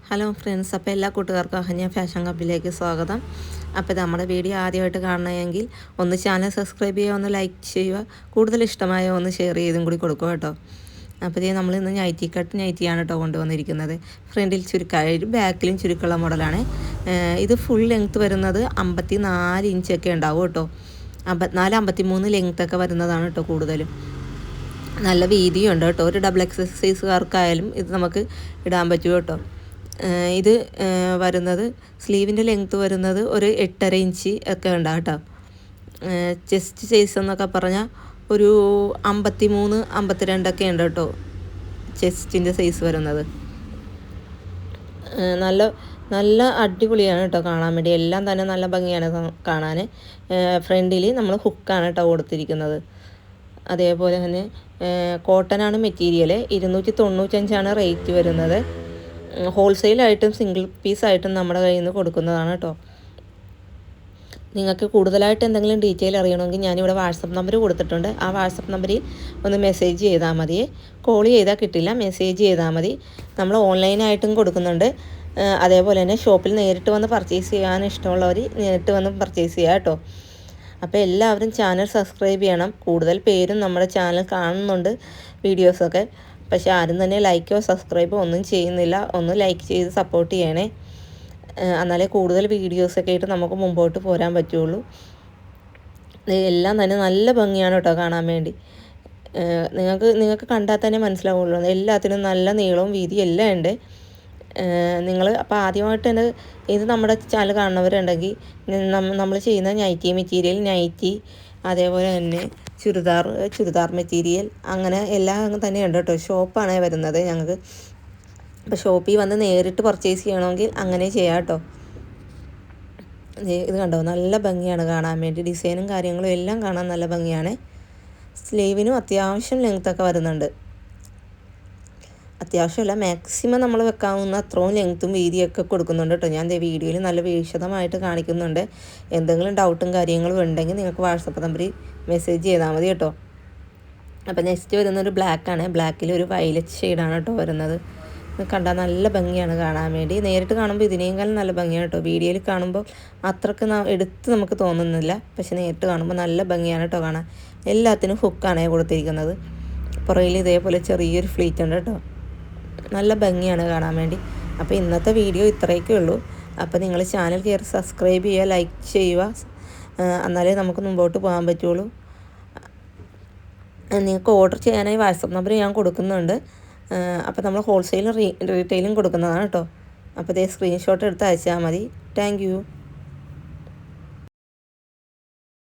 Hello friends, അപ്പോൾ എല്ലാ കൂട്ടുകാർക്കും അഹന്യ ഫാഷൻ കപ്പിലേക്ക് സ്വാഗതം. അപ്പോൾ ഇത് നമ്മുടെ വീഡിയോ ആദ്യമായിട്ട് കാണണമെങ്കിൽ ഒന്ന് ചാനൽ സബ്സ്ക്രൈബ് ചെയ്യുക, ഒന്ന് ലൈക്ക് ചെയ്യുക, കൂടുതൽ ഇഷ്ടമായ ഒന്ന് ഷെയർ ചെയ്തും കൂടി കൊടുക്കുക കേട്ടോ. അപ്പോൾ ഇത് നമ്മൾ ഇന്ന് നൈറ്റിയാണ് കേട്ടോ കൊണ്ടുവന്നിരിക്കുന്നത്. ഫ്രണ്ടിൽ ചുരുക്കായ ബാക്കിലും ചുരുക്കമുള്ള മോഡലാണ്. ഇത് ഫുൾ ലെങ്ത്ത് വരുന്നത് 54 ഇഞ്ചൊക്കെ ഉണ്ടാവും കേട്ടോ. 54-53 ലെങ്ത്തൊക്കെ വരുന്നതാണ് കേട്ടോ കൂടുതലും. നല്ല വീതിയുണ്ട് കേട്ടോ. ഒരു ഡബിൾ എക്സസൈസുകാർക്കായാലും ഇത് നമുക്ക് ഇടാൻ പറ്റും കേട്ടോ. ഇത് വരുന്നത് സ്ലീവിൻ്റെ ലെങ്ത്ത് വരുന്നത് ഒരു 8.5 ഇഞ്ച് ഒക്കെ ഉണ്ടാകും കേട്ടോ. ചെസ്റ്റ് സൈസ് എന്നൊക്കെ പറഞ്ഞാൽ ഒരു 53-52 ഒക്കെ ഉണ്ട് കേട്ടോ ചെസ്റ്റിൻ്റെ സൈസ് വരുന്നത്. നല്ല നല്ല അടിപൊളിയാണ് കേട്ടോ കാണാൻ വേണ്ടി. എല്ലാം തന്നെ നല്ല ഭംഗിയാണ് കാണാൻ. ഫ്രണ്ടിൽ നമ്മൾ ഹുക്കാണ് കേട്ടോ കൊടുത്തിരിക്കുന്നത്. അതേപോലെ തന്നെ കോട്ടനാണ് മെറ്റീരിയൽ. 295 റേറ്റ് വരുന്നത്. ഹോൾസെയിലായിട്ടും സിംഗിൾ പീസായിട്ടും നമ്മുടെ കയ്യിൽ നിന്ന് കൊടുക്കുന്നതാണ് കേട്ടോ. നിങ്ങൾക്ക് കൂടുതലായിട്ട് എന്തെങ്കിലും ഡീറ്റെയിൽ അറിയണമെങ്കിൽ ഞാനിവിടെ വാട്സപ്പ് നമ്പർ കൊടുത്തിട്ടുണ്ട്. ആ വാട്സപ്പ് നമ്പറിൽ ഒന്ന് മെസ്സേജ് ചെയ്താൽ മതി. കോൾ ചെയ്താൽ കിട്ടില്ല, മെസ്സേജ് ചെയ്താൽ മതി. നമ്മൾ ഓൺലൈനായിട്ടും കൊടുക്കുന്നുണ്ട്. അതേപോലെ തന്നെ ഷോപ്പിൽ നേരിട്ട് വന്ന് പർച്ചേസ് ചെയ്യാൻ ഇഷ്ടമുള്ളവർ നേരിട്ട് വന്ന് പർച്ചേസ് ചെയ്യുക കേട്ടോ. അപ്പോൾ എല്ലാവരും ചാനൽ സബ്സ്ക്രൈബ് ചെയ്യണം. കൂടുതൽ പേരും നമ്മുടെ ചാനൽ കാണുന്നുണ്ട് വീഡിയോസൊക്കെ, പക്ഷേ ആരും തന്നെ ലൈക്കോ സബ്സ്ക്രൈബോ ഒന്നും ചെയ്യുന്നില്ല. ഒന്ന് ലൈക്ക് ചെയ്ത് സപ്പോർട്ട് ചെയ്യണേ. എന്നാലേ കൂടുതൽ വീഡിയോസൊക്കെ ആയിട്ട് നമുക്ക് മുമ്പോട്ട് പോരാൻ പറ്റുള്ളൂ. എല്ലാം തന്നെ നല്ല ഭംഗിയാണ് കേട്ടോ കാണാൻ വേണ്ടി. നിങ്ങൾക്ക് കണ്ടാൽ തന്നെ മനസ്സിലാവുള്ളൂ. എല്ലാത്തിനും നല്ല നീളവും വീതിയും എല്ലാം ഉണ്ട്. നിങ്ങൾ അപ്പോൾ ആദ്യമായിട്ട് തന്നെ ഇത് നമ്മുടെ ചാനൽ കാണുന്നവരുണ്ടെങ്കിൽ നമ്മൾ ചെയ്യുന്ന നൈറ്റി മെറ്റീരിയൽ, അതേപോലെ തന്നെ ചുരിദാർ മെറ്റീരിയൽ, അങ്ങനെ എല്ലാം തന്നെ ഉണ്ട് കേട്ടോ. ഷോപ്പാണ് വരുന്നത് ഞങ്ങൾക്ക്. അപ്പോൾ ഷോപ്പിൽ വന്ന് നേരിട്ട് പർച്ചേസ് ചെയ്യണമെങ്കിൽ അങ്ങനെ ചെയ്യാം കേട്ടോ. ഇത് കണ്ടോ, നല്ല ഭംഗിയാണ് കാണാൻ വേണ്ടി. ഡിസൈനും കാര്യങ്ങളും എല്ലാം കാണാൻ നല്ല ഭംഗിയാണ്. സ്ലീവിനും അത്യാവശ്യം ലെങ്ത്തൊക്കെ വരുന്നുണ്ട്. അത്യാവശ്യമല്ല, മാക്സിമം നമ്മൾ വെക്കാവുന്ന അത്രയും ലെങ്ത്തും വീതിയൊക്കെ കൊടുക്കുന്നുണ്ട് കേട്ടോ. ഞാൻ വീഡിയോയിൽ നല്ല വിശദമായിട്ട് കാണിക്കുന്നുണ്ട്. എന്തെങ്കിലും ഡൗട്ടും കാര്യങ്ങളും ഉണ്ടെങ്കിൽ നിങ്ങൾക്ക് വാട്സപ്പ് നമ്പറിൽ മെസ്സേജ് ചെയ്താൽ മതി കേട്ടോ. അപ്പോൾ നെക്സ്റ്റ് വരുന്നൊരു ബ്ലാക്കാണ്. ബ്ലാക്കിൽ ഒരു വയലറ്റ് ഷെയ്ഡാണ് കേട്ടോ വരുന്നത്. കണ്ടാൽ നല്ല ഭംഗിയാണ് കാണാൻ വേണ്ടി. നേരിട്ട് കാണുമ്പോൾ ഇതിനേക്കാളും നല്ല ഭംഗിയാണ് കേട്ടോ. വീഡിയോയിൽ കാണുമ്പോൾ അത്രയ്ക്ക് എടുത്ത് നമുക്ക് തോന്നുന്നില്ല, പക്ഷെ നേരിട്ട് കാണുമ്പോൾ നല്ല ഭംഗിയാണ് കേട്ടോ കാണാൻ. എല്ലാത്തിനും ഹുക്കാണ് കൊടുത്തിരിക്കുന്നത്. പുറകിൽ ഇതേപോലെ ചെറിയൊരു ഫ്ലീറ്റ് ഉണ്ട് കേട്ടോ. നല്ല ഭംഗിയാണ് കാണാൻ വേണ്ടി. അപ്പോൾ ഇന്നത്തെ വീഡിയോ ഇത്രയൊക്കെ ഉള്ളൂ. അപ്പോൾ നിങ്ങൾ ചാനൽ കയറി സബ്സ്ക്രൈബ് ചെയ്യുക, ലൈക്ക് ചെയ്യുക, എന്നാലേ നമുക്ക് മുമ്പോട്ട് പോകാൻ പറ്റുള്ളൂ. നിങ്ങൾക്ക് ഓർഡർ ചെയ്യാനായി വാട്സപ്പ് നമ്പർ ഞാൻ കൊടുക്കുന്നുണ്ട്. അപ്പോൾ നമ്മൾ ഹോൾസെയിലും റീറ്റെയിലും കൊടുക്കുന്നതാണ് കേട്ടോ. അപ്പോൾ ഇതേ സ്ക്രീൻഷോട്ട് എടുത്ത് അയച്ചാൽ മതി. Thank you.